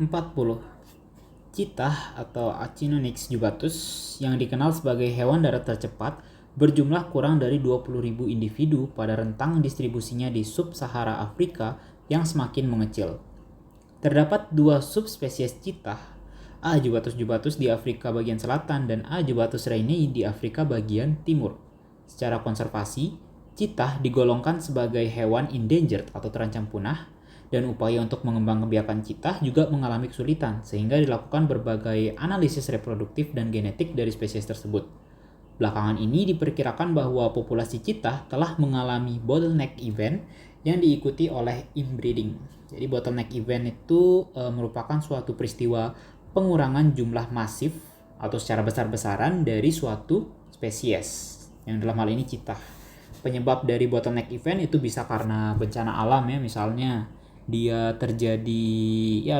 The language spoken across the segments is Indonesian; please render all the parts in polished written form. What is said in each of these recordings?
40. Cheetah atau Acinonyx jubatus yang dikenal sebagai hewan darat tercepat berjumlah kurang dari 20.000 individu pada rentang distribusinya di sub-Sahara Afrika yang semakin mengecil. Terdapat dua subspesies cheetah, A. jubatus jubatus di Afrika bagian selatan dan A. jubatus rainei di Afrika bagian timur. Secara konservasi, cheetah digolongkan sebagai hewan endangered atau terancam punah, dan upaya untuk mengembangbiakan cheetah juga mengalami kesulitan, sehingga dilakukan berbagai analisis reproduktif dan genetik dari spesies tersebut. Belakangan ini diperkirakan bahwa populasi cheetah telah mengalami bottleneck event yang diikuti oleh inbreeding. Jadi bottleneck event itu merupakan suatu peristiwa pengurangan jumlah masif atau secara besar-besaran dari suatu spesies, yang dalam hal ini cheetah. Penyebab dari bottleneck event itu bisa karena bencana alam ya, misalnya dia terjadi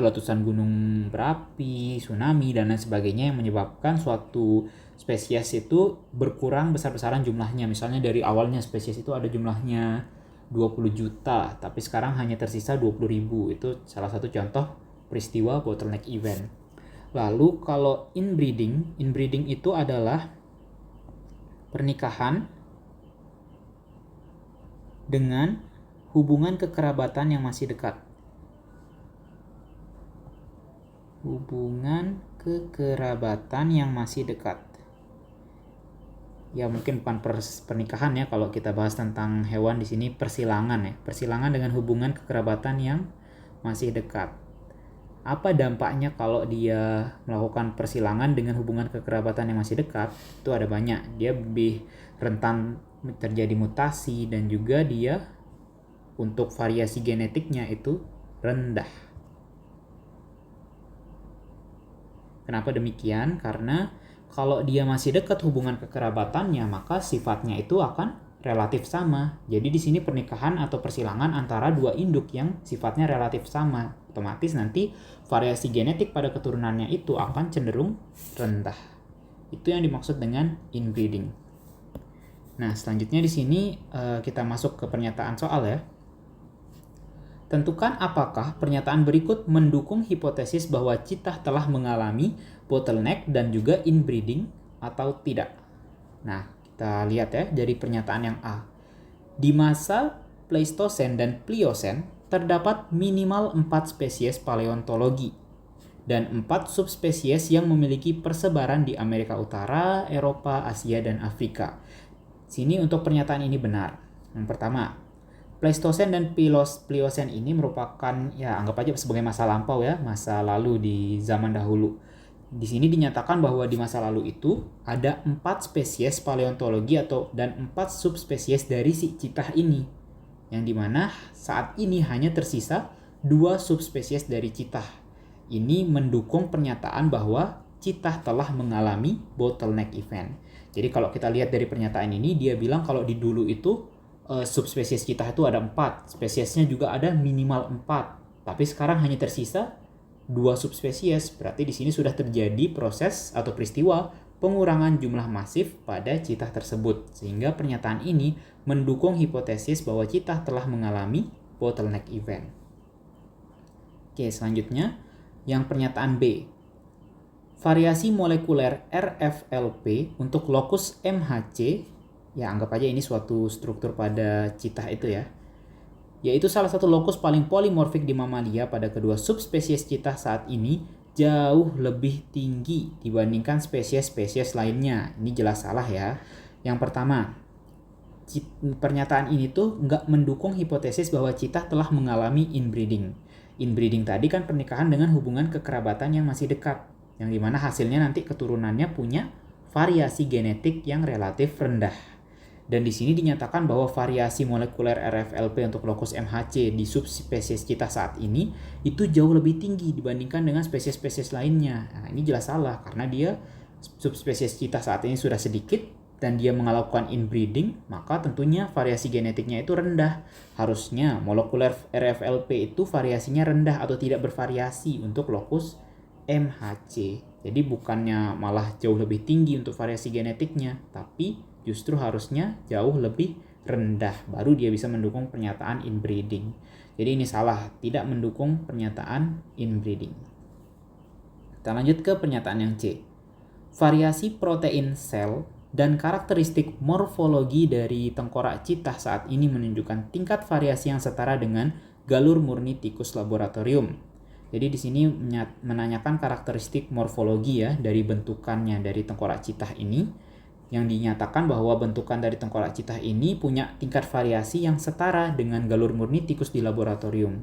letusan gunung berapi, tsunami dan lain sebagainya yang menyebabkan suatu spesies itu berkurang besar-besaran jumlahnya. Misalnya dari awalnya spesies itu ada jumlahnya 20 juta, tapi sekarang hanya tersisa 20.000. Itu salah satu contoh peristiwa bottleneck event. Lalu kalau inbreeding itu adalah pernikahan dengan hubungan kekerabatan yang masih dekat. Hubungan kekerabatan yang masih dekat. Ya mungkin bukan pernikahan ya, kalau kita bahas tentang hewan di sini persilangan ya. Persilangan dengan hubungan kekerabatan yang masih dekat. Apa dampaknya kalau dia melakukan persilangan dengan hubungan kekerabatan yang masih dekat? Itu ada banyak. Dia lebih rentan terjadi mutasi dan juga dia untuk variasi genetiknya itu rendah. Kenapa demikian? Karena kalau dia masih dekat hubungan kekerabatannya, maka sifatnya itu akan relatif sama. Jadi di sini pernikahan atau persilangan antara dua induk yang sifatnya relatif sama. Otomatis nanti variasi genetik pada keturunannya itu akan cenderung rendah. Itu yang dimaksud dengan inbreeding. Nah, selanjutnya di sini kita masuk ke pernyataan soal ya. Tentukan apakah pernyataan berikut mendukung hipotesis bahwa cheetah telah mengalami bottleneck dan juga inbreeding atau tidak. Nah, kita lihat ya dari pernyataan yang A. Di masa Pleistosen dan Pliocene, terdapat minimal 4 spesies paleontologi dan 4 subspesies yang memiliki persebaran di Amerika Utara, Eropa, Asia, dan Afrika. Sini untuk pernyataan ini benar. Yang pertama, Pleistosen dan Pliocene ini merupakan anggap aja sebagai masa lampau ya, masa lalu di zaman dahulu. Di sini dinyatakan bahwa di masa lalu itu ada 4 spesies paleontologi dan 4 subspesies dari si cheetah ini. Yang dimana saat ini hanya tersisa 2 subspesies dari cheetah. Ini mendukung pernyataan bahwa cheetah telah mengalami bottleneck event. Jadi kalau kita lihat dari pernyataan ini, dia bilang kalau di dulu itu subspesies cheetah itu ada 4, spesiesnya juga ada minimal 4, tapi sekarang hanya tersisa 2 subspesies. Berarti di sini sudah terjadi proses atau peristiwa pengurangan jumlah masif pada cheetah tersebut, sehingga pernyataan ini mendukung hipotesis bahwa cheetah telah mengalami bottleneck event. Oke, selanjutnya yang pernyataan B. Variasi molekuler RFLP untuk lokus MHC, ya anggap aja ini suatu struktur pada cheetah itu ya, yaitu salah satu lokus paling polimorfik di mamalia pada kedua subspesies cheetah saat ini jauh lebih tinggi dibandingkan spesies-spesies lainnya. Ini jelas salah ya. Yang pertama, pernyataan ini tuh nggak mendukung hipotesis bahwa cheetah telah mengalami inbreeding. Inbreeding tadi kan pernikahan dengan hubungan kekerabatan yang masih dekat, yang dimana hasilnya nanti keturunannya punya variasi genetik yang relatif rendah. Dan di sini dinyatakan bahwa variasi molekuler RFLP untuk lokus MHC di subspesies cheetah saat ini itu jauh lebih tinggi dibandingkan dengan spesies-spesies lainnya. Nah, ini jelas salah karena dia subspesies cheetah saat ini sudah sedikit dan dia melakukan inbreeding, maka tentunya variasi genetiknya itu rendah. Harusnya molekuler RFLP itu variasinya rendah atau tidak bervariasi untuk lokus MHC. Jadi bukannya malah jauh lebih tinggi untuk variasi genetiknya, tapi justru harusnya jauh lebih rendah, baru dia bisa mendukung pernyataan inbreeding. Jadi ini salah, tidak mendukung pernyataan inbreeding. Kita lanjut ke pernyataan yang C. Variasi protein sel dan karakteristik morfologi dari tengkorak citah saat ini menunjukkan tingkat variasi yang setara dengan galur murni tikus laboratorium. Jadi di sini menanyakan karakteristik morfologi ya dari bentukannya dari tengkorak citah ini, yang dinyatakan bahwa bentukan dari tengkorak citah ini punya tingkat variasi yang setara dengan galur murni tikus di laboratorium.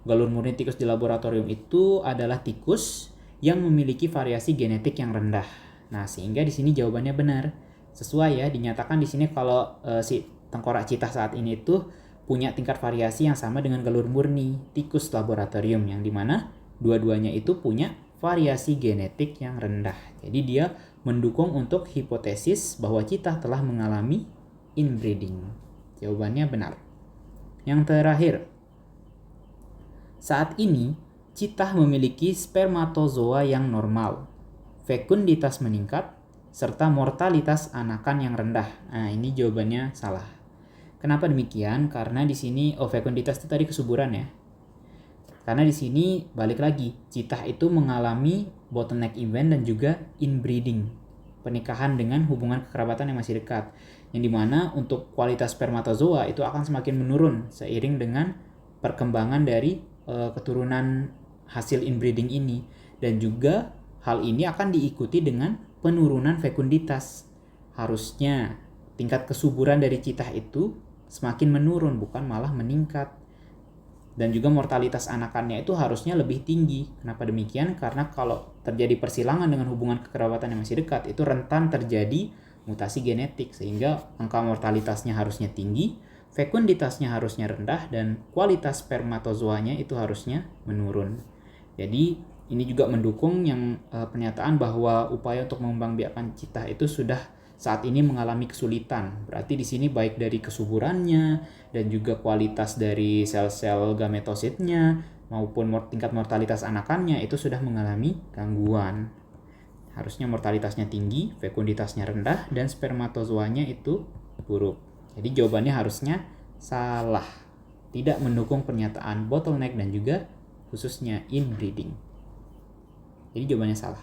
Galur murni tikus di laboratorium itu adalah tikus yang memiliki variasi genetik yang rendah. Nah, sehingga di sini jawabannya benar. Sesuai ya, dinyatakan di sini kalau si tengkorak citah saat ini itu punya tingkat variasi yang sama dengan galur murni tikus laboratorium, yang dimana dua-duanya itu punya variasi genetik yang rendah. Jadi dia mendukung untuk hipotesis bahwa citah telah mengalami inbreeding. Jawabannya benar. Yang terakhir, saat ini citah memiliki spermatozoa yang normal, fekunditas meningkat, serta mortalitas anakan yang rendah. Nah, ini jawabannya salah. Kenapa demikian? Karena di sini fekunditas itu tadi kesuburan ya. Karena di sini balik lagi, citah itu mengalami bottleneck event dan juga inbreeding, pernikahan dengan hubungan kekerabatan yang masih dekat, yang dimana untuk kualitas spermatozoa itu akan semakin menurun seiring dengan perkembangan dari keturunan hasil inbreeding ini, dan juga hal ini akan diikuti dengan penurunan fekunditas. Harusnya tingkat kesuburan dari citah itu semakin menurun, bukan malah meningkat. Dan juga mortalitas anakannya itu harusnya lebih tinggi. Kenapa demikian? Karena kalau terjadi persilangan dengan hubungan kekerabatan yang masih dekat, itu rentan terjadi mutasi genetik, sehingga angka mortalitasnya harusnya tinggi, fekunditasnya harusnya rendah, dan kualitas spermatozoanya itu harusnya menurun. Jadi ini juga mendukung yang pernyataan bahwa upaya untuk mengembangbiakkan citah itu sudah saat ini mengalami kesulitan. Berarti di sini baik dari kesuburannya dan juga kualitas dari sel-sel gametositnya maupun tingkat mortalitas anakannya itu sudah mengalami gangguan. Harusnya mortalitasnya tinggi, fekunditasnya rendah, dan spermatozoanya itu buruk. Jadi jawabannya harusnya salah. Tidak mendukung pernyataan bottleneck dan juga khususnya inbreeding. Jadi jawabannya salah.